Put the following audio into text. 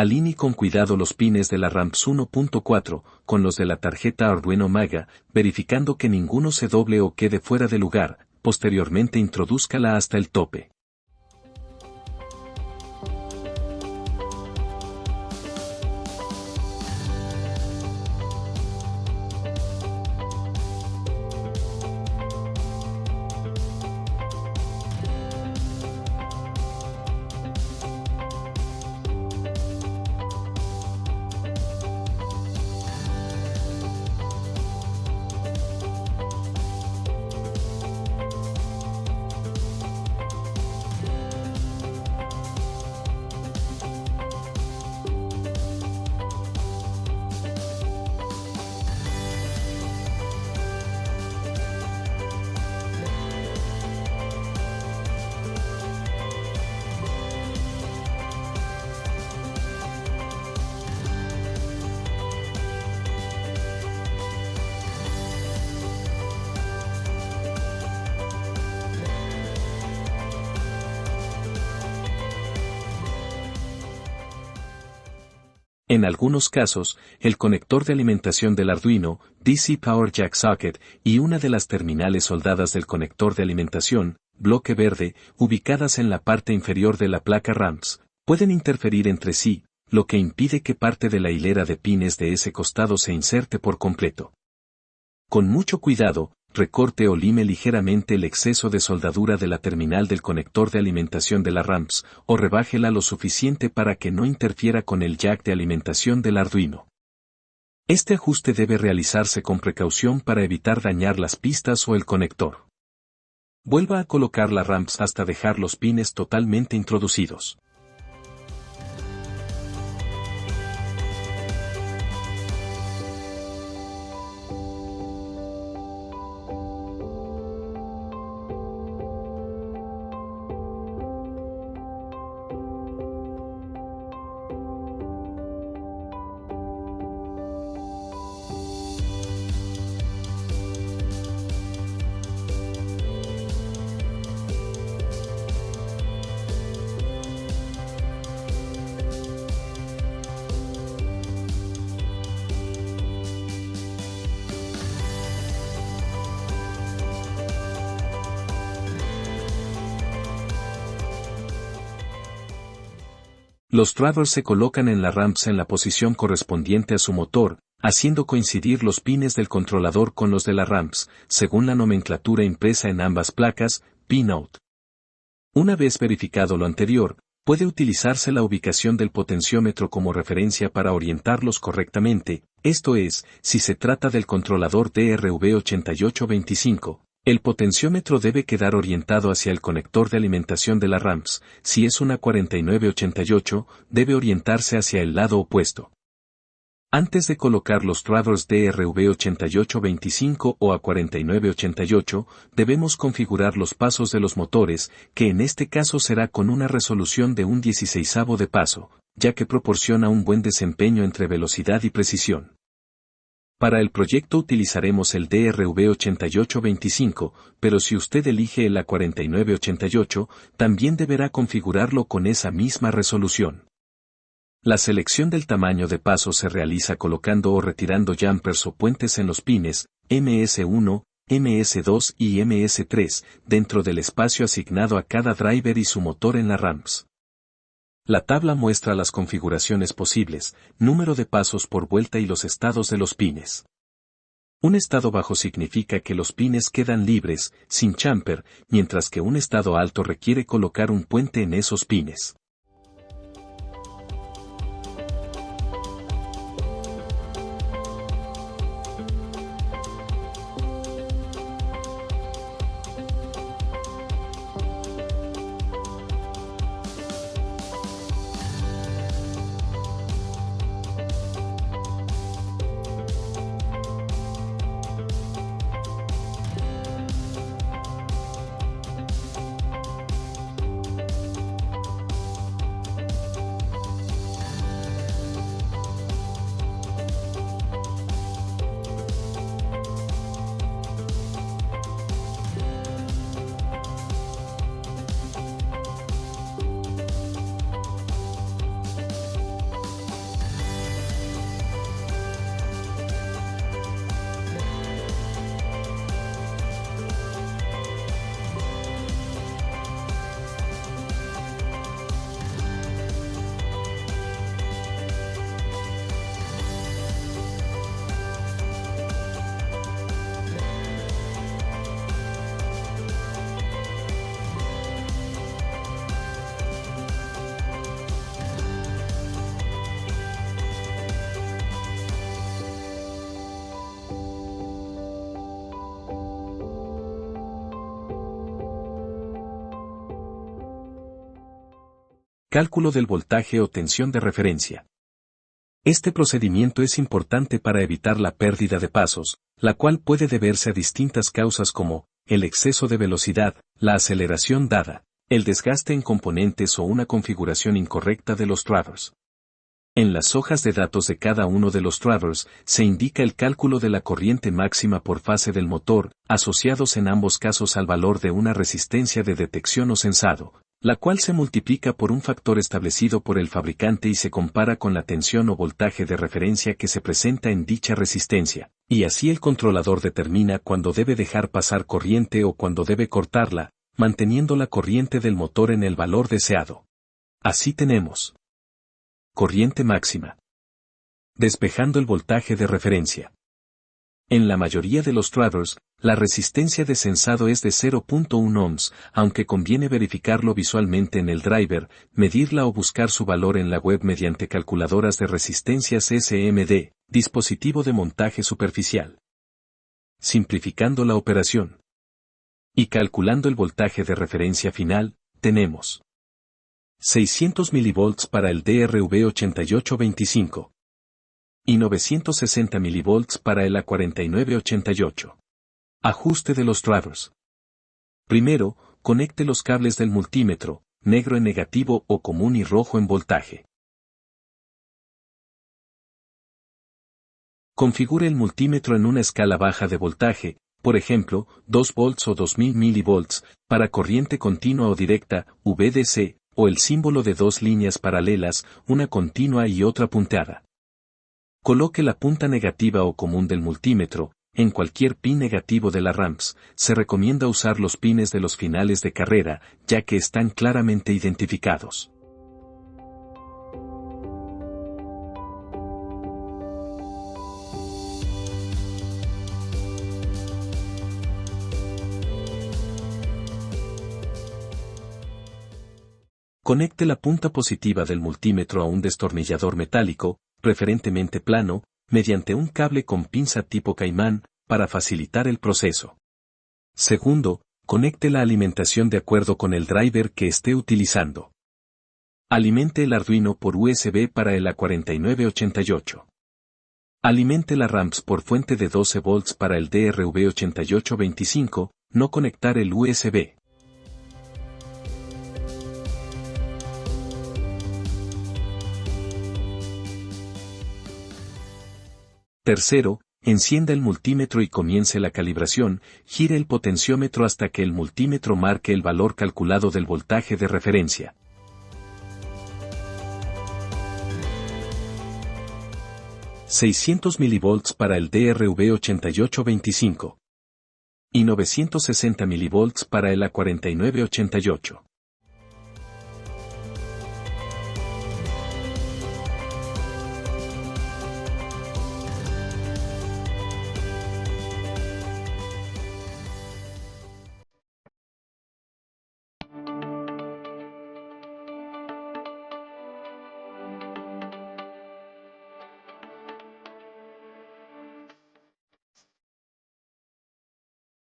Alinee con cuidado los pines de la RAMPS 1.4 con los de la tarjeta Arduino Mega, verificando que ninguno se doble o quede fuera de lugar. Posteriormente introdúzcala hasta el tope. En algunos casos, el conector de alimentación del Arduino, DC Power Jack Socket, y una de las terminales soldadas del conector de alimentación, bloque verde, ubicadas en la parte inferior de la placa RAMPS, pueden interferir entre sí, lo que impide que parte de la hilera de pines de ese costado se inserte por completo. Con mucho cuidado, recorte o lime ligeramente el exceso de soldadura de la terminal del conector de alimentación de la RAMPS, o rebájela lo suficiente para que no interfiera con el jack de alimentación del Arduino. Este ajuste debe realizarse con precaución para evitar dañar las pistas o el conector. Vuelva a colocar la RAMPS hasta dejar los pines totalmente introducidos. Los drivers se colocan en la RAMPS en la posición correspondiente a su motor, haciendo coincidir los pines del controlador con los de la RAMPS, según la nomenclatura impresa en ambas placas, Pinout. Una vez verificado lo anterior, puede utilizarse la ubicación del potenciómetro como referencia para orientarlos correctamente, esto es, si se trata del controlador DRV8825. El potenciómetro debe quedar orientado hacia el conector de alimentación de la RAMPS, si es una 4988, debe orientarse hacia el lado opuesto. Antes de colocar los drivers DRV8825 o A4988, debemos configurar los pasos de los motores, que en este caso será con una resolución de un 16avo de paso, ya que proporciona un buen desempeño entre velocidad y precisión. Para el proyecto utilizaremos el DRV8825, pero si usted elige el A4988, también deberá configurarlo con esa misma resolución. La selección del tamaño de paso se realiza colocando o retirando jumpers o puentes en los pines, MS1, MS2 y MS3, dentro del espacio asignado a cada driver y su motor en la RAMPS. La tabla muestra las configuraciones posibles, número de pasos por vuelta y los estados de los pines. Un estado bajo significa que los pines quedan libres, sin jumper, mientras que un estado alto requiere colocar un puente en esos pines. Cálculo del voltaje o tensión de referencia. Este procedimiento es importante para evitar la pérdida de pasos, la cual puede deberse a distintas causas como el exceso de velocidad, la aceleración dada, el desgaste en componentes o una configuración incorrecta de los drivers. En las hojas de datos de cada uno de los drivers se indica el cálculo de la corriente máxima por fase del motor, asociados en ambos casos al valor de una resistencia de detección o sensado, la cual se multiplica por un factor establecido por el fabricante y se compara con la tensión o voltaje de referencia que se presenta en dicha resistencia, y así el controlador determina cuándo debe dejar pasar corriente o cuándo debe cortarla, manteniendo la corriente del motor en el valor deseado. Así tenemos corriente máxima. Despejando el voltaje de referencia. En la mayoría de los drivers, la resistencia de sensado es de 0.1 ohms, aunque conviene verificarlo visualmente en el driver, medirla o buscar su valor en la web mediante calculadoras de resistencias SMD, dispositivo de montaje superficial. Simplificando la operación. Y calculando el voltaje de referencia final, tenemos 600 mV para el DRV8825 y 960 mV para el A4988. Ajuste de los drivers. Primero, conecte los cables del multímetro, negro en negativo o común y rojo en voltaje. Configure el multímetro en una escala baja de voltaje, por ejemplo, 2 volts o 2000 mV, para corriente continua o directa, VDC, o el símbolo de dos líneas paralelas, una continua y otra punteada. Coloque la punta negativa o común del multímetro, en cualquier pin negativo de la ramps. Se recomienda usar los pines de los finales de carrera, ya que están claramente identificados. Conecte la punta positiva del multímetro a un destornillador metálico, preferentemente plano, mediante un cable con pinza tipo caimán, para facilitar el proceso. Segundo, conecte la alimentación de acuerdo con el driver que esté utilizando. Alimente el Arduino por USB para el A4988. Alimente la ramps por fuente de 12 volts para el DRV8825, no conectar el USB. Tercero, encienda el multímetro y comience la calibración, gire el potenciómetro hasta que el multímetro marque el valor calculado del voltaje de referencia. $600 mV para el DRV8825 y 960 mV para el A4988.